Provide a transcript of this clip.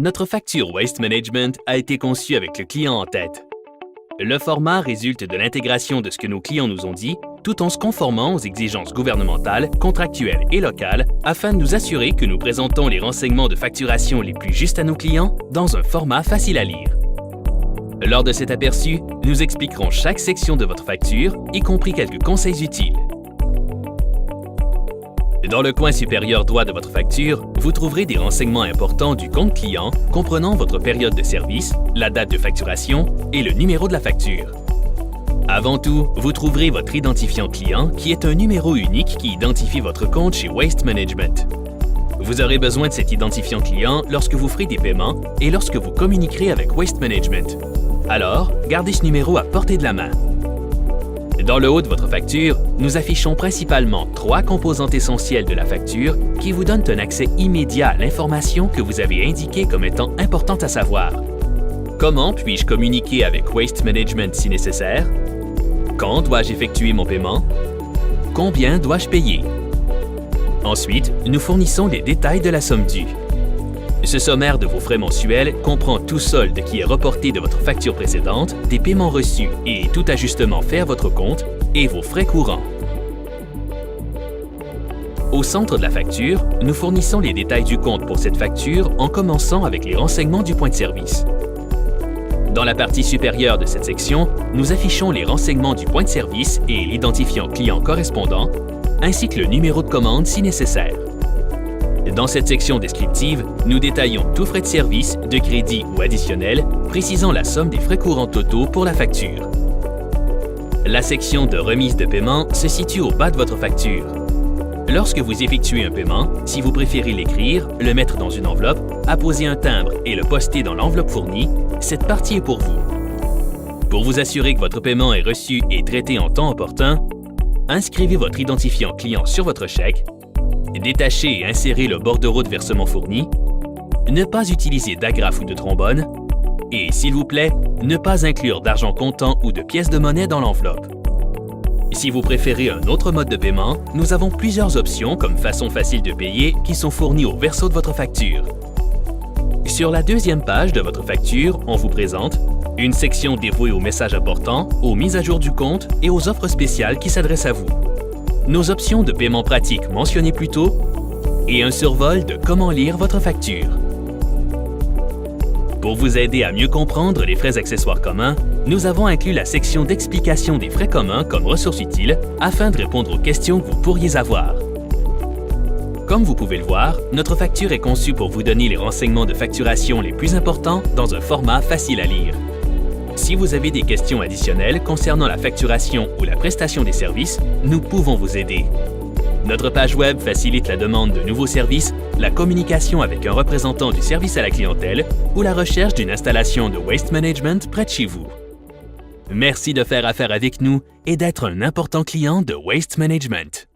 Notre facture Waste Management a été conçue avec le client en tête. Le format résulte de l'intégration de ce que nos clients nous ont dit, tout en se conformant aux exigences gouvernementales, contractuelles et locales, afin de nous assurer que nous présentons les renseignements de facturation les plus justes à nos clients dans un format facile à lire. Lors de cet aperçu, nous expliquerons chaque section de votre facture, y compris quelques conseils utiles. Dans le coin supérieur droit de votre facture, vous trouverez des renseignements importants du compte client comprenant votre période de service, la date de facturation et le numéro de la facture. Avant tout, vous trouverez votre identifiant client qui est un numéro unique qui identifie votre compte chez Waste Management. Vous aurez besoin de cet identifiant client lorsque vous ferez des paiements et lorsque vous communiquerez avec Waste Management. Alors, gardez ce numéro à portée de la main. Dans le haut de votre facture, nous affichons principalement 3 composantes essentielles de la facture qui vous donnent un accès immédiat à l'information que vous avez indiquée comme étant importante à savoir. Comment puis-je communiquer avec Waste Management si nécessaire? Quand dois-je effectuer mon paiement? Combien dois-je payer? Ensuite, nous fournissons les détails de la somme due. Ce sommaire de vos frais mensuels comprend tout solde qui est reporté de votre facture précédente, des paiements reçus et tout ajustement fait à votre compte et vos frais courants. Au centre de la facture, nous fournissons les détails du compte pour cette facture en commençant avec les renseignements du point de service. Dans la partie supérieure de cette section, nous affichons les renseignements du point de service et l'identifiant client correspondant, ainsi que le numéro de commande si nécessaire. Dans cette section descriptive, nous détaillons tous frais de service, de crédit ou additionnels, précisant la somme des frais courants totaux pour la facture. La section de remise de paiement se situe au bas de votre facture. Lorsque vous effectuez un paiement, si vous préférez l'écrire, le mettre dans une enveloppe, apposer un timbre et le poster dans l'enveloppe fournie, cette partie est pour vous. Pour vous assurer que votre paiement est reçu et traité en temps opportun, inscrivez votre identifiant client sur votre chèque, détachez et insérez le bordereau de versement fourni, ne pas utiliser d'agrafe ou de trombone, et s'il vous plaît, ne pas inclure d'argent comptant ou de pièces de monnaie dans l'enveloppe. Si vous préférez un autre mode de paiement, nous avons plusieurs options comme façon facile de payer qui sont fournies au verso de votre facture. Sur la deuxième page de votre facture, on vous présente une section dévouée aux messages importants, aux mises à jour du compte et aux offres spéciales qui s'adressent à vous. Nos options de paiement pratique mentionnées plus tôt et un survol de comment lire votre facture. Pour vous aider à mieux comprendre les frais accessoires communs, nous avons inclus la section d'explication des frais communs comme ressource utile afin de répondre aux questions que vous pourriez avoir. Comme vous pouvez le voir, notre facture est conçue pour vous donner les renseignements de facturation les plus importants dans un format facile à lire. Si vous avez des questions additionnelles concernant la facturation ou la prestation des services, nous pouvons vous aider. Notre page web facilite la demande de nouveaux services, la communication avec un représentant du service à la clientèle ou la recherche d'une installation de Waste Management près de chez vous. Merci de faire affaire avec nous et d'être un important client de Waste Management.